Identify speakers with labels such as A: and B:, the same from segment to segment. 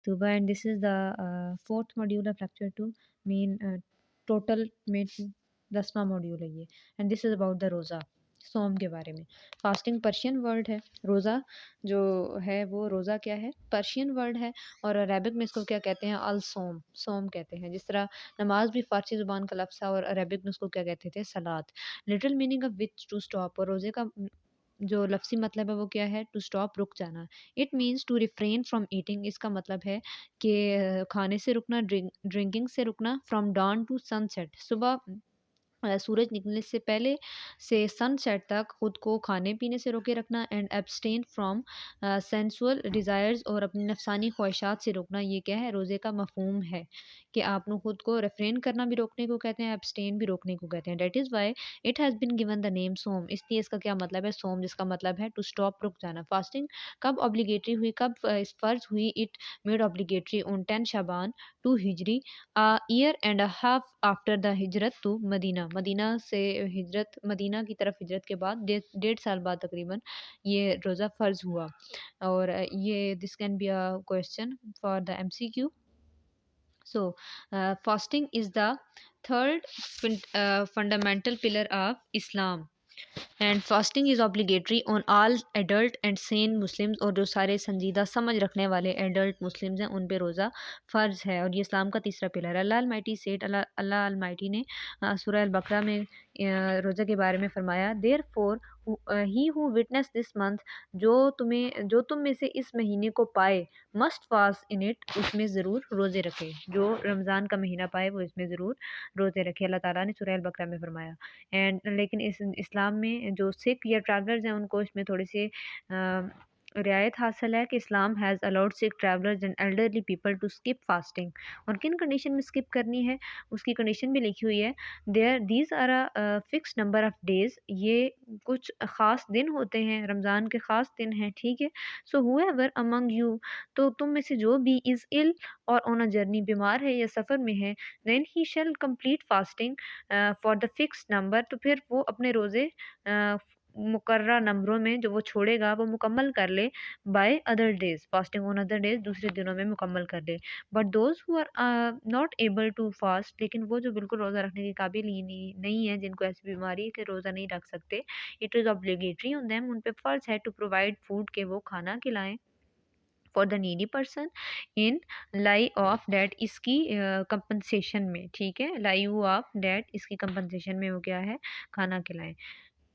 A: Tuba, and this is the fourth module of lecture 2. Main total main 10वां module है ये. And this is about the रोज़ा, सोम के बारे में. फास्टिंग पर्शियन वर्ड है. रोज़ा जो है वो रोज़ा क्या है, पर्शियन वर्ड है. और अरबिक में इसको क्या कहते हैं, अल सोम, सोम कहते हैं. जिस तरह नमाज भी फ़ारसी ज़ुबान का लफ्ज़ है और अरबिक में उसको क्या कहते थे, सलात. Little meaning of which to stop, और रोज़े का जो लफ्ज़ी मतलब है वो क्या है, टू स्टॉप, रुक जाना. It means to refrain from eating, इसका मतलब है कि खाने से रुकना, ड्रिंकिंग से रुकना. फ्रॉम डॉन टू सनसेट, सुबह सूरज निकलने से पहले से सनसेट तक खुद को खाने पीने से रोके रखना. And abstain from sensual desires, और अपनी नफसानी ख्वाहिशात से रोकना. ये क्या है, रोज़े का मफहूम है कि आपने खुद को रेफ्रेन करना भी रोकने को कहते हैं, एब्सटेन भी रोकने को कहते हैं. That is why it has been given the name Som, इसलिए इसका क्या मतलब है, सोम, जिसका मतलब है टू स्टॉप, रुक जाना. फास्टिंग कब ऑब्लिगेटरी हुई, कब इस फ़र्ज हुई, इट मेड ऑब्लिगेटरी ऑन 10 शाबान टू हिजरी, year and a half after the हिजरत टू मदीना, मदीना से हिजरत, मदीना की तरफ हिजरत के बाद 1.5 साल बाद तकरीबन ये रोज़ा फ़र्ज़ हुआ. और ये this can be a question for the MCQ. So, fasting is the third fundamental pillar of Islam. And fasting is obligatory on all adult and Sen Muslims, और जो सारे संजीदा समझ रखने वाले एडल्ट मुस्लिम्स हैं उन पे रोज़ा फ़र्ज़ है. और ये इस्लाम का तीसरा पिलर है. अल्लाह अलमाइटी सेड, अल्लाह अल्लाह अलमाइटी ने सूरह अल बकरा में रोज़ा के बारे में फ़रमाया, therefore he who witness this month, जो तुम में से इस महीने को पाए, मस्ट फास्ट इन इट, उसमें ज़रूर रोज़े रखे. जो रमज़ान का महीना पाए वो इसमें ज़रूर रोज़े रखे, अल्लाह ताला ने सूरह अल बकरा में फ़रमाया. एंड लेकिन इस इस्लाम में जो सिख या ट्रैवलर्स हैं उनको इसमें थोड़ी सी रियायत हासिल है कि Islam has allowed sick travellers and elderly people to skip fasting. और किन कंडीशन में स्किप करनी है, उसकी कंडीशन भी लिखी हुई है. These are a fix number of days, ये कुछ ख़ास दिन होते हैं, रमज़ान के ख़ास दिन हैं, ठीक है. सो हुएवर अमंग यू, तो तुम में से जो भी इज़ इल और ऑन अ जर्नी, बीमार है या सफ़र में है, then he shall complete fasting for the fix number, तो फिर वो अपने रोज़े मुकर्रा नंबरों में जो वो छोड़ेगा वो मुकम्मल कर ले. By other days, fasting on other days, दूसरे दिनों में मुकम्मल कर ले. But those who are not able to fast, लेकिन वो जो बिल्कुल रोज़ा रखने के काबिल ही नहीं है, जिनको ऐसी बीमारी है कि रोज़ा नहीं रख सकते, it is obligatory on them, उन पे फ़र्ज़ है टू प्रोवाइड फूड, के वो खाना खिलाएँ for the needy person in lieu of that, इसकी कंपनसेशन में, ठीक है, लाइव ऑफ डेट, इसकी कंपनसेशन में वो क्या है, खाना खिलाएं.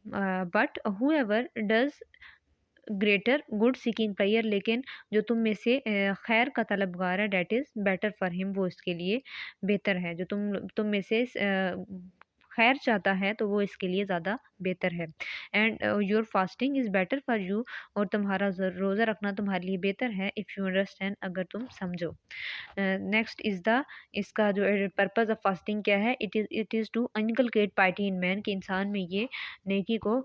A: But whoever does greater good seeking player, लेकिन जो तुम में से खैर का तलबगार है, that is better for him, वो इसके लिए बेहतर है. जो तुम में से खैर चाहता है तो वो इसके लिए ज़्यादा बेहतर है. And your fasting is better for you, और तुम्हारा रोज़ा रखना तुम्हारे लिए बेहतर है, इफ़ यू अंडरस्टैंड, अगर तुम समझो. नेक्स्ट इज़ द, इसका जो पर्पज़ ऑफ फास्टिंग क्या है, it is to inculcate piety in man, कि इंसान में ये नेकी को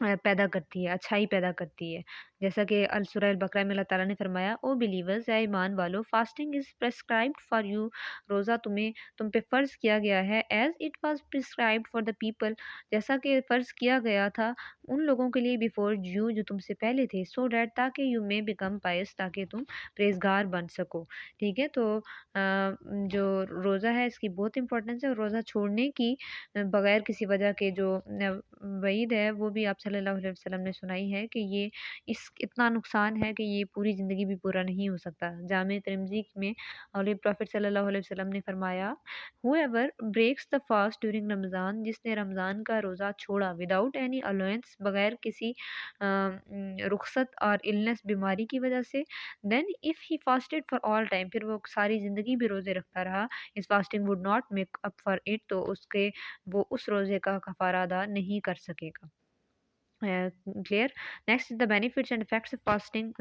A: पैदा करती है, अच्छाई पैदा करती है. जैसा कि सूरह अल बकरा में अल्लाह ताला ने फरमाया, ओ बिलीवर्स, या ईमान वालो, fasting is prescribed for you, रोज़ा तुम पे फ़र्ज़ किया गया है, as it was prescribed for the people, जैसा कि फ़र्ज़ किया गया था उन लोगों के लिए, बिफोर यू, जो तुमसे पहले थे, सो डैट, ताकि यू मे बिकम पायस, ताकि तुम परहेज़गार बन सको. ठीक है, तो जो रोज़ा है इसकी बहुत इंपॉर्टेंस है, और रोज़ा छोड़ने की बगैर किसी वजह के जो वईद है वो भी आप सल्लल्लाहु अलैहि वसल्लम ने सुनाई है कि ये इस इतना नुकसान है कि ये पूरी ज़िंदगी भी पूरा नहीं हो सकता. जामे तिर्मिज़ी में होली प्रॉफिट सल्लल्लाहु अलैहि वसल्लम ने फरमाया, whoever breaks the fast during Ramzan, जिसने रमज़ान का रोज़ा छोड़ा विदाउट एनी अलाउंस, बगैर किसी रुखसत और इलनेस, बीमारी की वजह से, then if he fasted for all time, फिर वो सारी ज़िंदगी भी रोज़े रखता रहा, इस fasting would not make up for it, तो उसके वो उस रोज़े का कफ़ारा अदा नहीं कर सकेगा. Clear. Next the benefits and effects of fasting,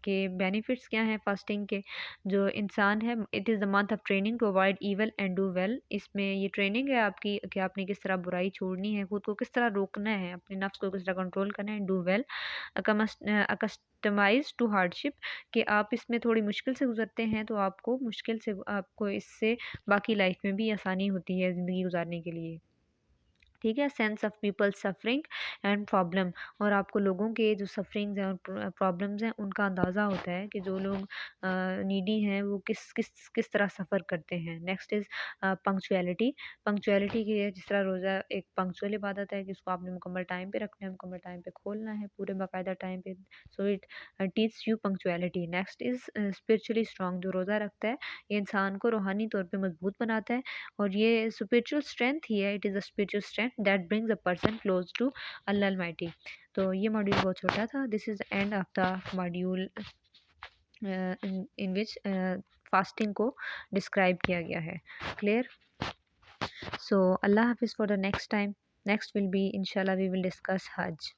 A: के बेनिफिट्स क्या हैं फास्टिंग के. जो इंसान है, it is the month of training to avoid evil and do well, इसमें ये ट्रेनिंग है आपकी कि आपने किस तरह बुराई छोड़नी है, खुद को किस तरह रोकना है, अपने नफ्स को किस तरह कंट्रोल करना है. Do well, customize to hardship, कि आप इसमें थोड़ी मुश्किल से गुजरते हैं तो आपको इससे बाकी लाइफ में भी आसानी होती है ज़िंदगी गुजारने के लिए. ठीक है, sense of people suffering and problem, और आपको लोगों के जो सफरिंग्स हैं और प्रॉब्लम्स हैं उनका अंदाज़ा होता है कि जो लोग नीडी हैं वो किस किस किस तरह सफ़र करते हैं। Next is punctuality. पंक्चुअलिटी की है, जिस तरह रोज़ा एक पंक्चुअल इबादत है कि उसको आपने मुकम्मल टाइम पे रखना है, मुकम्मल टाइम पे खोलना है, पूरे बाकायदा टाइम पे। So it teach you punctuality. Next is spiritually strong. जो रोज़ा रखता है ये इंसान को रूहानी तौर पे मजबूत बनाता है, और ये स्पिरिचुअल स्ट्रेंथ ही है। It is a spiritual strength that brings a person close to Allah Almighty. तो ये मॉड्यूल बहुत छोटा था। This is end of the module in which fasting को डिस्क्राइब किया गया है। क्लियर? सो अल्लाह हाफिज़ for the next time. Next will be inshallah we will discuss Hajj.